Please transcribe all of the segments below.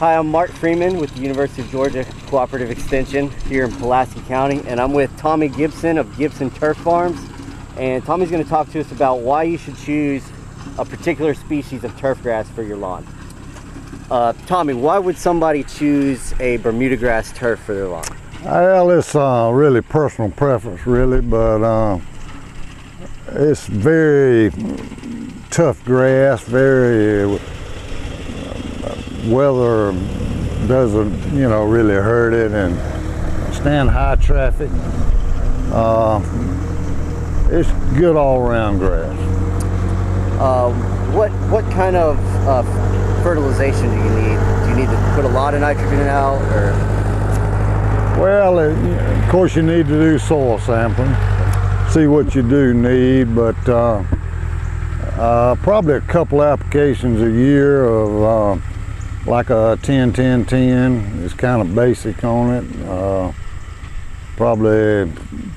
Hi, I'm Mark Freeman with the University of Georgia Cooperative Extension here in Pulaski County, and I'm with Tommy Gibson of Gibson Turf Farms. And Tommy's going to talk to us about why you should choose a particular species of turf grass for your lawn. Tommy, why would somebody choose a Bermuda grass turf for their lawn? Well, it's really personal preference, really, but it's very tough grass, very weather doesn't, really hurt it, and stand high traffic. It's good all-around grass. What kind of fertilization do you need? Do you need to put a lot of nitrogen out, or? Well, of course you need to do soil sampling, see what you do need, but probably a couple applications a year of like a 10-10-10 is kind of basic on it. Probably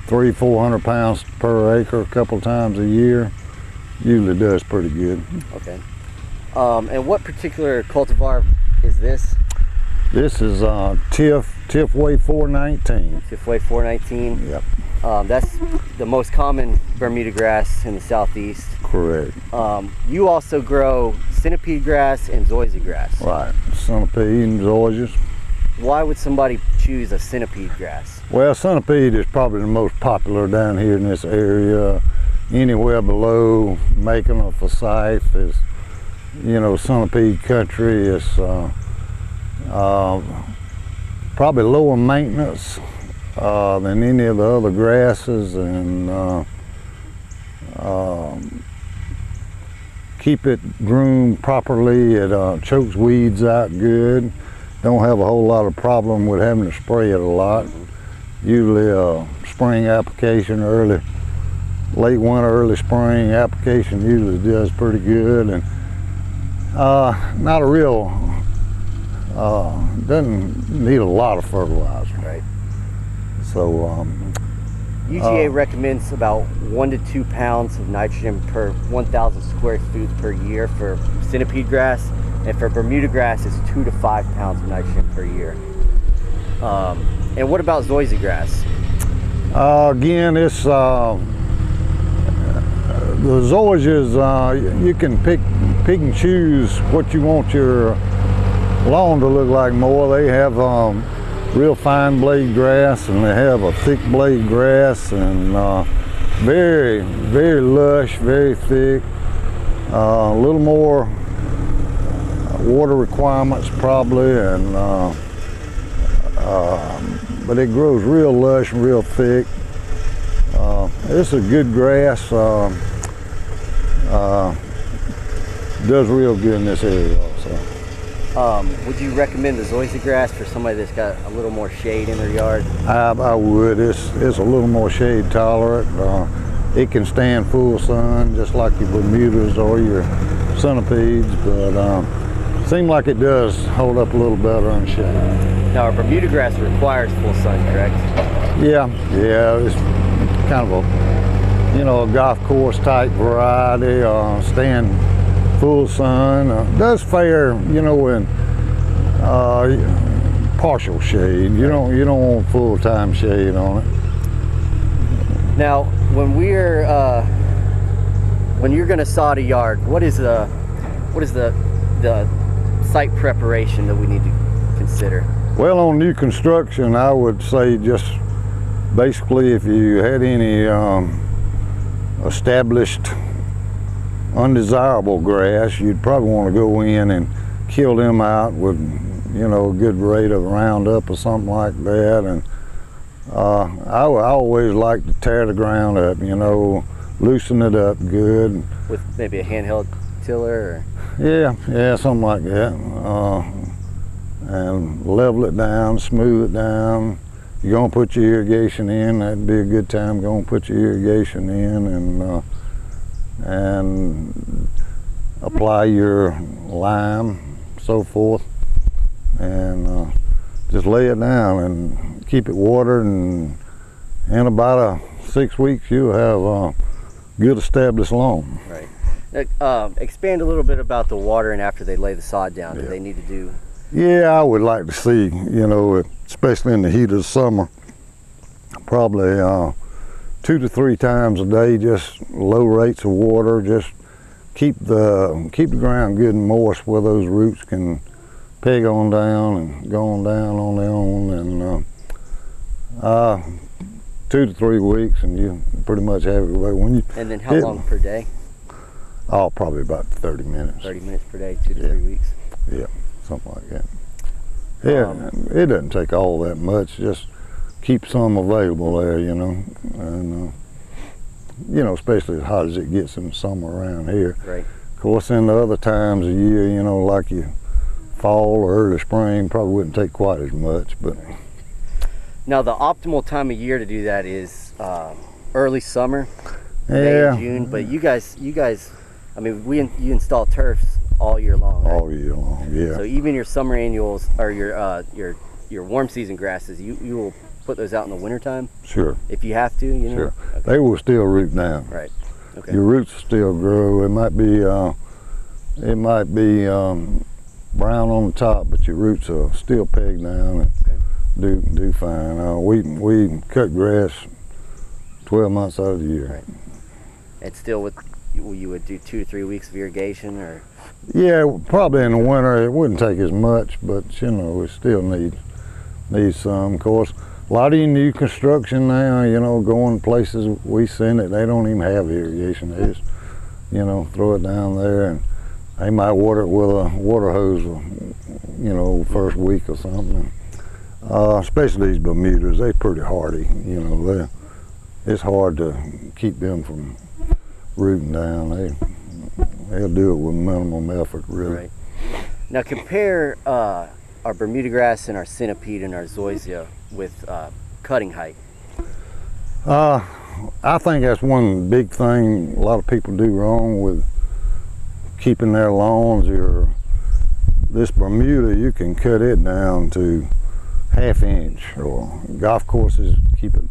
300-400 pounds per acre a couple times a year. Usually does pretty good. Okay. And what particular cultivar is this? This is Tifway 419. Tifway 419. Yep. That's the most common Bermuda grass in the southeast. Correct. You also grow centipede grass and zoysia grass. Right. Centipede and zoysias. Why would somebody choose a centipede grass? Well, centipede is probably the most popular down here in this area. Anywhere below Macon or Forsyth is, centipede country. Is probably lower maintenance than any of the other grasses, and keep it groomed properly. It chokes weeds out good. Don't have a whole lot of problem with having to spray it a lot. Usually a spring application, late winter, early spring application usually does pretty good, and not a real, doesn't need a lot of fertilizer. Right. So UGA recommends about 1 to 2 pounds of nitrogen per 1,000 square feet per year for centipede grass, and for Bermuda grass it's 2 to 5 pounds of nitrogen per year. And what about zoysia grass? Again, it's the zoysias. You can pick and choose what you want your lawn to look like more. They have real fine blade grass, and they have a thick blade grass, and very, very lush, very thick. A little more water requirements probably, and but it grows real lush and real thick. It's a good grass. Does real good in this area also. Would you recommend the zoysia grass for somebody that's got a little more shade in their yard? I would. It's a little more shade tolerant. It can stand full sun just like your Bermudas or your centipedes, but seems like it does hold up a little better in shade. Now, our Bermuda grass requires full sun, correct? Yeah, it's kind of a golf course type variety. Stand full sun. Does fare, in partial shade. You don't want full time shade on it. Now, when you're going to sod a yard, what is the site preparation that we need to consider? Well, on new construction, I would say just basically if you had any established undesirable grass, you'd probably want to go in and kill them out with, a good rate of Roundup or something like that. And I always like to tear the ground up, loosen it up good. With maybe a handheld tiller? Or? Yeah, something like that. And level it down, smooth it down. You're gonna put your irrigation in, that'd be a good time. Go and put your irrigation in, and apply your lime, so forth, and just lay it down and keep it watered, and in about 6 weeks you'll have a good established lawn. Right. Expand a little bit about the watering after they lay the sod down. Do they need to do Yeah, I would like to see, you know, especially in the heat of the summer, probably 2 to 3 times a day, just low rates of water, just keep the ground good and moist where those roots can peg on down and go on down on their own, and 2 to 3 weeks, and you pretty much have it away. When you and then how long per day? Oh, probably about 30 minutes. 30 minutes per day, 2 to 3 weeks. Yeah, something like that. Yeah, it doesn't take all that much. Just keep some available there, you know, and you know, especially as hot as it gets in the summer around here. Right. Of course, in the other times of year, you know, like you fall or early spring, probably wouldn't take quite as much. But now, the optimal time of year to do that is early summer, May and June. But you guys, I mean, you install turfs all year long, right? All year long, yeah. So even your summer annuals or your warm season grasses, you will put those out in the wintertime? Sure. If you have to, you know? Sure. Okay. They will still root down. Right. Okay. Your roots will still grow. It might be brown on the top, but your roots are still pegged down and do fine. We cut grass 12 months out of the year. Right. And still you would do 2 to 3 weeks of irrigation, or? Yeah, probably in the winter it wouldn't take as much, but you know, we still need some. Of course, a lot of your new construction now, you know, going places we send it, they don't even have irrigation. They just, you know, throw it down there, and they might water it with a water hose, you know, first week or something. Especially these Bermudas, they're pretty hardy, you know. It's hard to keep them from rooting down. They'll do it with minimum effort, really. Right. Now compare our Bermuda grass and our centipede and our zoysia with cutting height. I think that's one big thing a lot of people do wrong with keeping their lawns. This Bermuda, you can cut it down to 1/2 inch, or golf courses keep it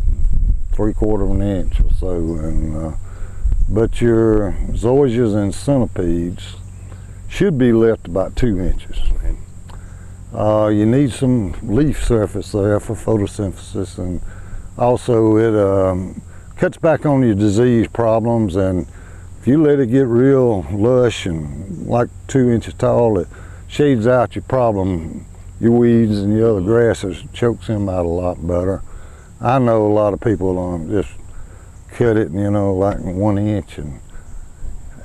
3/4 of an inch or so, and but your zoysias and centipedes should be left about 2 inches. Okay. You need some leaf surface there for photosynthesis, and also it cuts back on your disease problems, and if you let it get real lush and like 2 inches tall, it shades out your your weeds and your other grasses, chokes them out a lot better. I know a lot of people just cut it, you know, like 1 inch, and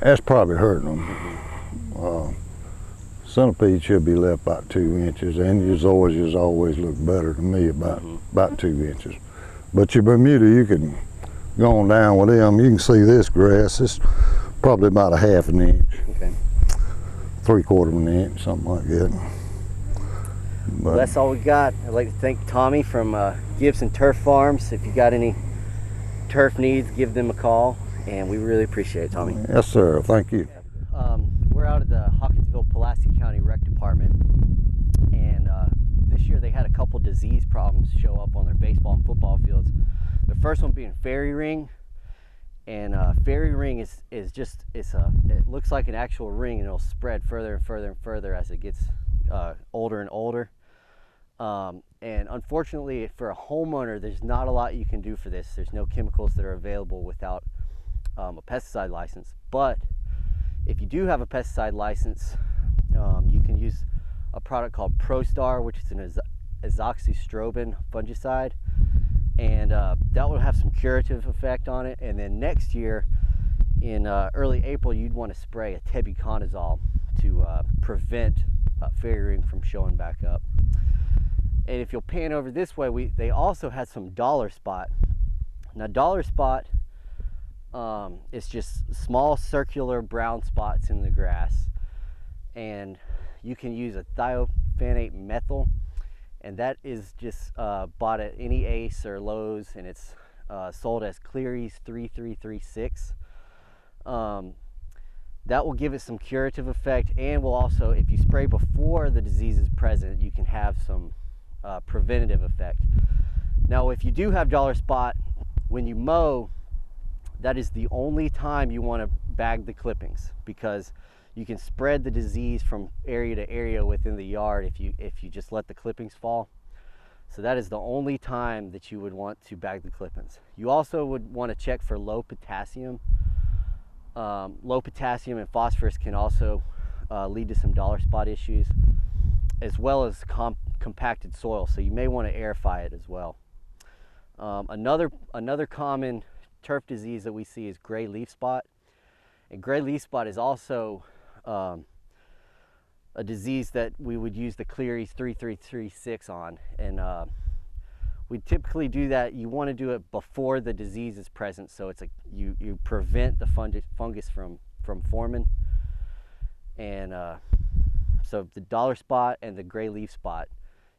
that's probably hurting them. Centipede should be left about 2 inches, and your zoysias always look better to me about 2 inches. But your Bermuda, you can go on down with them. You can see this grass, it's probably about 1/2 an inch. Okay. 3/4 of an inch, something like that. Well, that's all we got. I'd like to thank Tommy from Gibson Turf Farms. If you got any turf needs, give them a call, and we really appreciate it, Tommy. Yes, sir. Thank you. We're out at the Hawkinsville, Pulaski County Rec Department, and this year they had a couple disease problems show up on their baseball and football fields. The first one being fairy ring, and fairy ring is just it looks like an actual ring, and it'll spread further and further and further as it gets older and older. And unfortunately for a homeowner, there's not a lot you can do for this. There's no chemicals that are available without a pesticide license. But if you do have a pesticide license, you can use a product called ProStar, which is an azoxystrobin fungicide, and that will have some curative effect on it. And then next year in early April, you'd want to spray a tebuconazole to prevent fairy ring from showing back up. And if you'll pan over this way, they also had some dollar spot. Now dollar spot is just small circular brown spots in the grass, and you can use a thiophanate methyl, and that is just bought at any Ace or Lowe's, and it's sold as Cleary's 3336. That will give it some curative effect, and will also, if you spray before the disease is present, you can have some preventative effect. Now if you do have dollar spot, when you mow, that is the only time you want to bag the clippings, because You can spread the disease from area to area within the yard if you just let the clippings fall. So that is the only time that you would want to bag the clippings. You also would want to check for low potassium. Low potassium and phosphorus can also lead to some dollar spot issues, as well as compacted soil. So you may want to aerify it as well. Another common turf disease that we see is gray leaf spot. And gray leaf spot is also a disease that we would use the Cleary's 3336 on, and we typically do that. You want to do it before the disease is present, so it's you prevent the fungus from forming. And so the dollar spot and the gray leaf spot,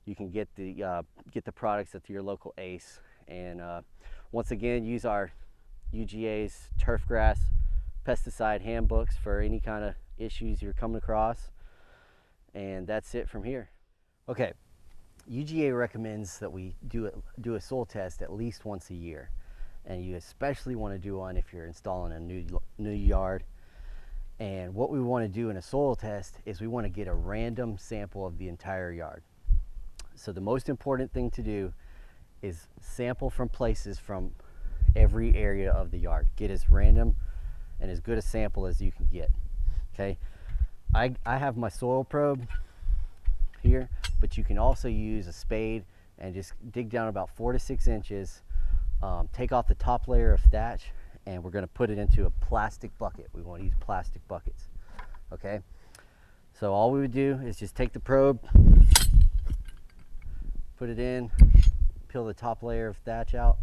you can get the products at your local ACE. And once again, use our UGA's turf grass pesticide handbooks for any kind of issues you're coming across. And that's it from here. Okay, UGA recommends that we do a soil test at least once a year, and you especially want to do one if you're installing a new yard. And what we want to do in a soil test is we want to get a random sample of the entire yard. So the most important thing to do is sample from places from every area of the yard. Get as random and as good a sample as you can get. Okay. I have my soil probe here, but you can also use a spade and just dig down about 4 to 6 inches, take off the top layer of thatch, and we're going to put it into a plastic bucket. We want to use plastic buckets. Okay, so all we would do is just take the probe, put it in, peel the top layer of thatch out,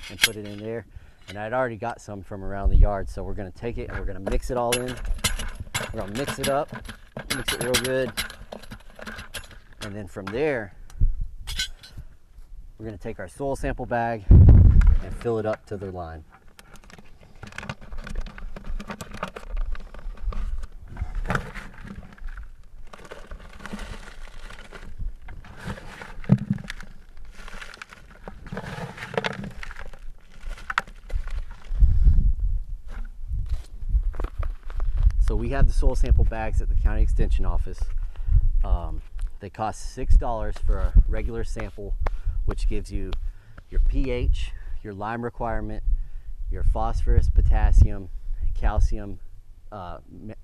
and put it in there. And I'd already got some from around the yard, so we're going to take it and we're going to mix it all in. We're going to mix it up, mix it real good, and then from there we're going to take our soil sample bag and fill it up to the line. So we have the soil sample bags at the county extension office. They cost $6 for a regular sample, which gives you your pH, your lime requirement, your phosphorus, potassium, calcium,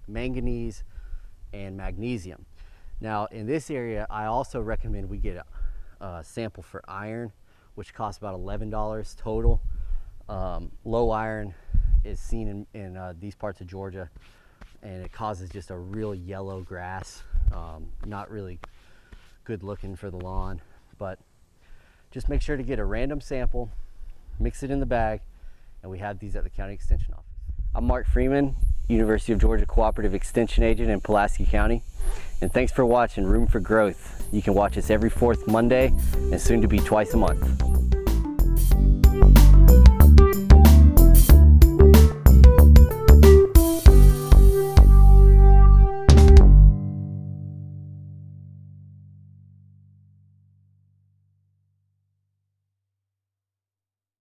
manganese, and magnesium. Now in this area, I also recommend we get a sample for iron, which costs about $11 total. Low iron is seen in these parts of Georgia, and it causes just a real yellow grass. Not really good looking for the lawn, but just make sure to get a random sample, mix it in the bag, and we have these at the county extension office. I'm Mark Freeman, University of Georgia Cooperative Extension Agent in Pulaski County, and thanks for watching Room for Growth. You can watch us every 4th Monday and soon to be twice a month.